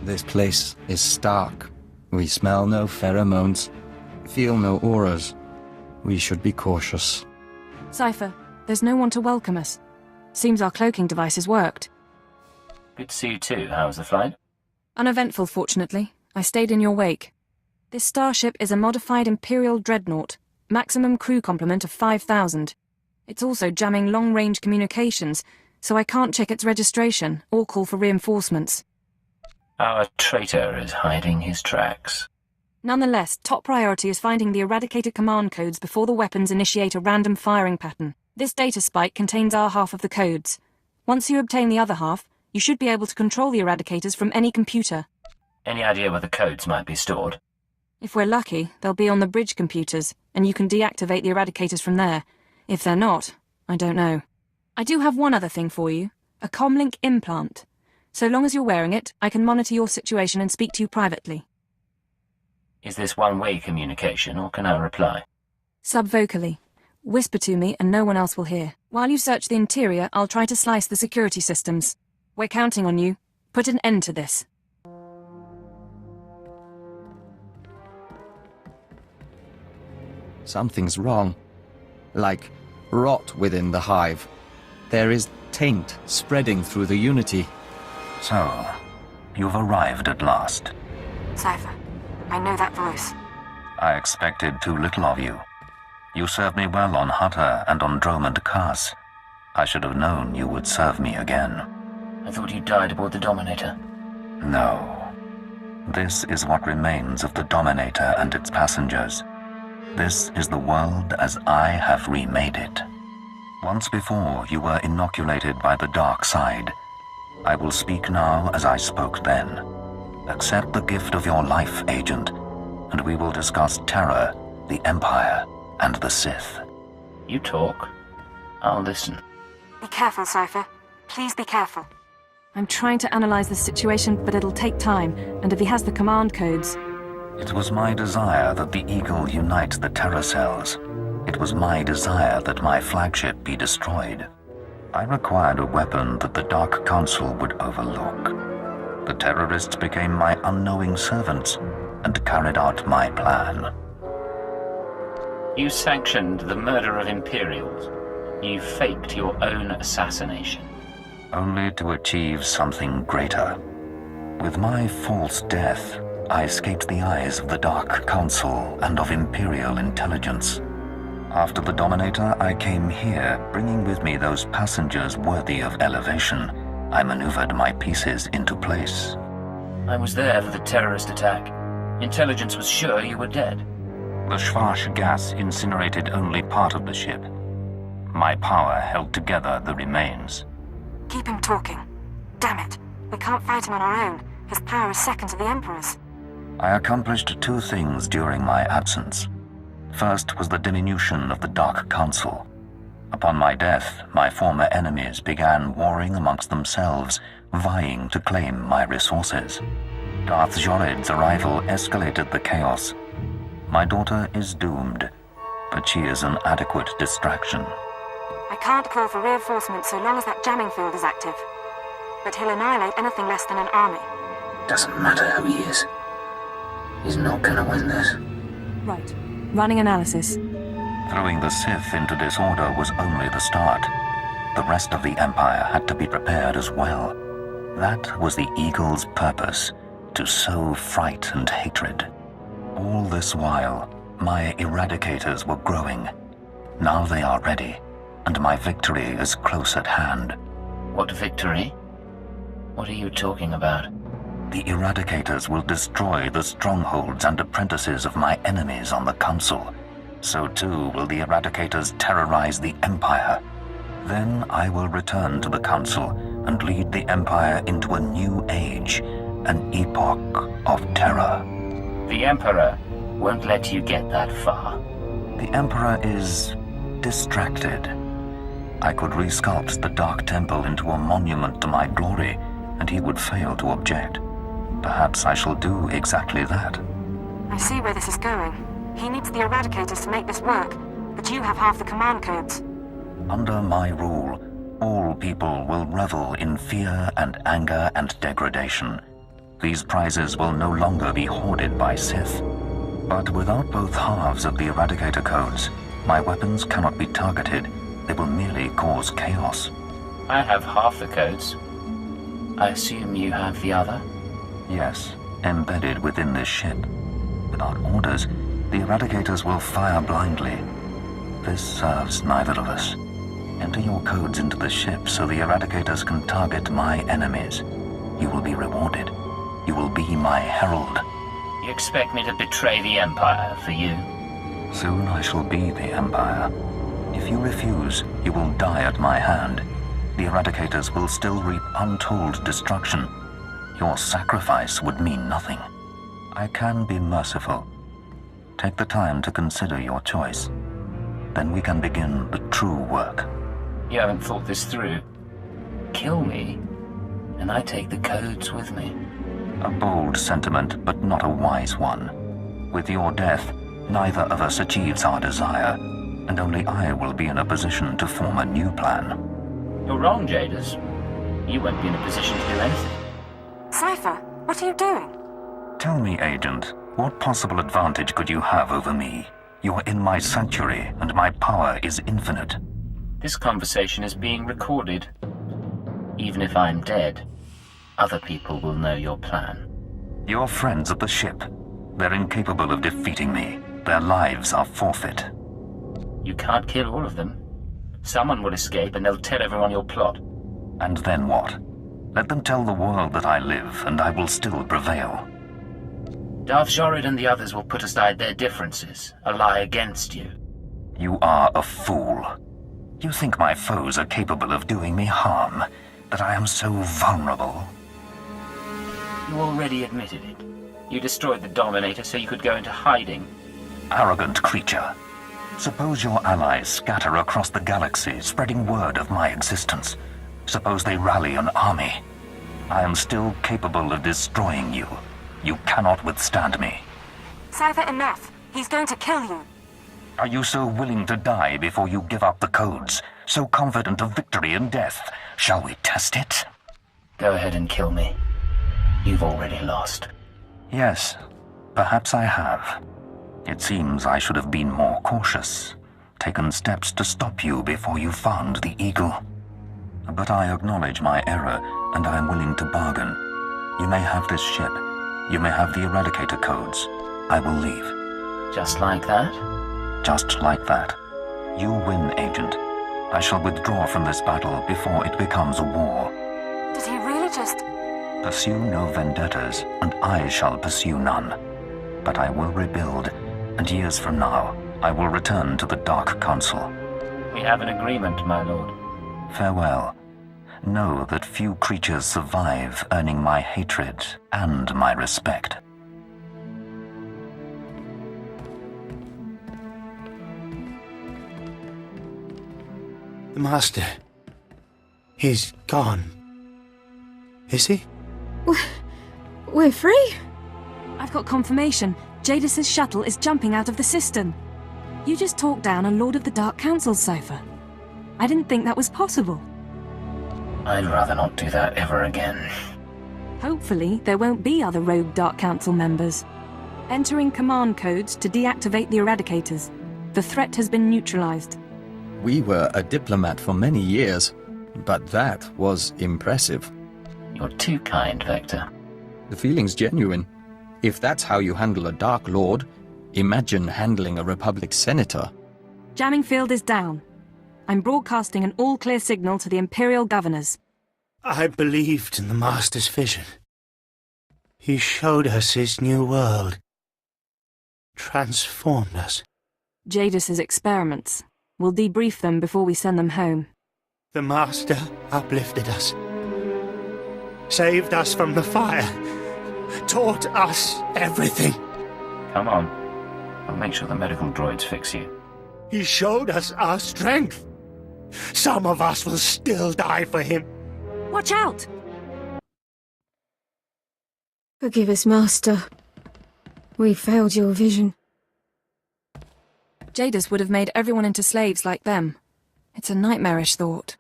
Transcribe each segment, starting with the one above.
This place is stark. We smell no pheromones, feel no auras. We should be cautious. Cypher, there's no one to welcome us. Seems our cloaking devices worked. Good to see you too. How was the flight? Uneventful, fortunately. I stayed in your wake. This starship is a modified Imperial dreadnought, maximum crew complement of 5,000. It's also jamming long-range communications, so I can't check its registration or call for reinforcements. Our traitor is hiding his tracks. Nonetheless, top priority is finding the eradicated command codes before the weapons initiate a random firing pattern. This data spike contains our half of the codes. Once you obtain the other half, you should be able to control the eradicators from any computer. Any idea where the codes might be stored? If we're lucky, they'll be on the bridge computers, and you can deactivate the eradicators from there. If they're not, I don't know. I do have one other thing for you, a comlink implant. So long as you're wearing it, I can monitor your situation and speak to you privately. Is this one-way communication, or can I reply? Subvocally. Whisper to me and no one else will hear. While you search the interior, I'll try to slice the security systems. We're counting on you. Put an end to this. Something's wrong. Like rot within the hive. There is taint spreading through the Unity. So, you've arrived at last. Cypher, I know that voice. I expected too little of you. You served me well on Hutter and on Dromond Kaas. I should have known you would serve me again. I thought you died aboard the Dominator. No. This is what remains of the Dominator and its passengers. This is the world as I have remade it. Once before, you were inoculated by the dark side. I will speak now as I spoke then. Accept the gift of your life, Agent, and we will discuss Terra, the Empire, and the Sith. You talk. I'll listen. Be careful, Cypher. Please be careful. I'm trying to analyze the situation, but it'll take time, and if he has the command codes... It was my desire that the Eagle unite the Terra cells. It was my desire that my flagship be destroyed. I required a weapon that the Dark Council would overlook. The terrorists became my unknowing servants and carried out my plan. You sanctioned the murder of Imperials. You faked your own assassination. Only to achieve something greater. With my false death, I escaped the eyes of the Dark Council and of Imperial intelligence. After the Dominator, I came here, bringing with me those passengers worthy of elevation. I maneuvered my pieces into place. I was there for the terrorist attack. Intelligence was sure you were dead. The Schwarz gas incinerated only part of the ship. My power held together the remains. Keep him talking. Damn it. We can't fight him on our own. His power is second to the Emperor's. I accomplished two things during my absence. First was the diminution of the Dark Council. Upon my death, my former enemies began warring amongst themselves, vying to claim my resources. Darth Jored's arrival escalated the chaos. My daughter is doomed, but she is an adequate distraction. I can't call for reinforcements so long as that jamming field is active. But he'll annihilate anything less than an army. Doesn't matter who he is. He's not gonna win this. Right. Running analysis. Throwing the Sith into disorder was only the start. The rest of the Empire had to be prepared as well. That was the Eagle's purpose, to sow fright and hatred. All this while, my eradicators were growing. Now they are ready, and my victory is close at hand. What victory? What are you talking about? The eradicators will destroy the strongholds and apprentices of my enemies on the Council. So too will the eradicators terrorize the Empire. Then I will return to the Council and lead the Empire into a new age, an epoch of terror. The Emperor won't let you get that far. The Emperor is distracted. I could resculpt the Dark Temple into a monument to my glory, and he would fail to object. Perhaps I shall do exactly that. I see where this is going. He needs the eradicators to make this work, but you have half the command codes. Under my rule, all people will revel in fear and anger and degradation. these prizes will no longer be hoarded by Sith. But without both halves of the Eradicator codes, my weapons cannot be targeted. They will merely cause chaos. I have half the codes. I assume you have the other? Yes, embedded within this ship. Without orders, the Eradicators will fire blindly. This serves neither of us. Enter your codes into the ship so the Eradicators can target my enemies. You will be rewarded. You will be my herald. You expect me to betray the Empire for you? Soon I shall be the Empire. If you refuse, you will die at my hand. The Eradicators will still reap untold destruction. Your sacrifice would mean nothing. I can be merciful. Take the time to consider your choice. Then we can begin the true work. You haven't thought this through. Kill me, and I take the codes with me. A bold sentiment, but not a wise one. With your death, neither of us achieves our desire, and only I will be in a position to form a new plan. You're wrong, Jadis. You won't be in a position to do anything. Cypher, what are you doing? Tell me, Agent, what possible advantage could you have over me? You're in my sanctuary, and my power is infinite. This conversation is being recorded. Even if I'm dead, other people will know your plan. Your friends at the ship. They're incapable of defeating me. Their lives are forfeit. You can't kill all of them. Someone will escape and they'll tell everyone your plot. And then what? Let them tell the world that I live, and I will still prevail. Darth Jorid and the others will put aside their differences, ally against you. You are a fool. You think my foes are capable of doing me harm, that I am so vulnerable? You already admitted it. You destroyed the Dominator so you could go into hiding. Arrogant creature. Suppose your allies scatter across the galaxy, spreading word of my existence. Suppose they rally an army. I am still capable of destroying you. You cannot withstand me. Cypher, enough. He's going to kill you. Are you so willing to die before you give up the codes? So confident of victory in death? Shall we test it? Go ahead and kill me. You've already lost. Yes, perhaps I have. It seems I should have been more cautious, taken steps to stop you before you found the Eagle. But I acknowledge my error, and I am willing to bargain. You may have this ship. You may have the Eradicator codes. I will leave. Just like that? Just like that. You win, Agent. I shall withdraw from this battle before it becomes a war. Did he really just... Pursue no vendettas, and I shall pursue none. But I will rebuild, and years from now, I will return to the Dark Council. We have an agreement, my lord. Farewell. Know that few creatures survive earning my hatred and my respect. The Master... he's gone. Is he? We're free? I've got confirmation. Jadis's shuttle is jumping out of the system. You just talked down a Lord of the Dark Council, Cypher. I didn't think that was possible. I'd rather not do that ever again. Hopefully, there won't be other rogue Dark Council members. Entering command codes to deactivate the Eradicators. The threat has been neutralized. We were a diplomat for many years, but that was impressive. You're too kind, Vector. The feeling's genuine. If that's how you handle a Dark Lord, imagine handling a Republic senator. Jamming field is down. I'm broadcasting an all-clear signal to the Imperial governors. I believed in the Master's vision. He showed us his new world. Transformed us. Jadis's experiments. We'll debrief them before we send them home. The Master uplifted us. Saved us from the fire. Taught us everything. Come on. I'll make sure the medical droids fix you. He showed us our strength. Some of us will still die for him. Watch out! Forgive us, Master. We failed your vision. Jadis would have made everyone into slaves like them. It's a nightmarish thought.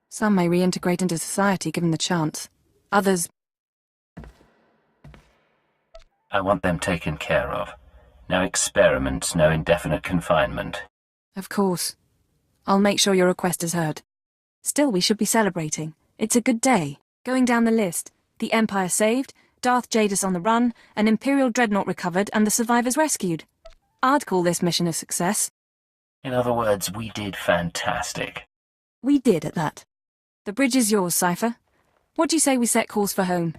Some may reintegrate into society given the chance. Others... I want them taken care of. No experiments, no indefinite confinement. Of course. I'll make sure your request is heard. Still, we should be celebrating. It's a good day. Going down the list, the Empire saved, Darth Jadis on the run, an Imperial dreadnought recovered, and the survivors rescued. I'd call this mission a success. In other words, we did fantastic. We did at that. The bridge is yours, Cypher. What do you say we set course for home?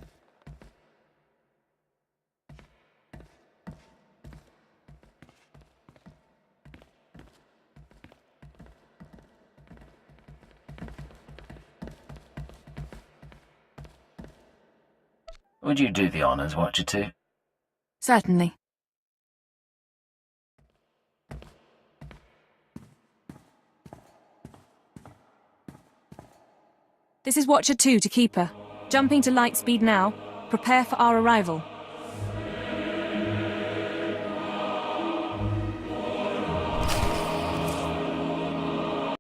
Would you do the honors, Watcher 2? Certainly. This is Watcher 2 to Keeper. Jumping to light speed now. Prepare for our arrival.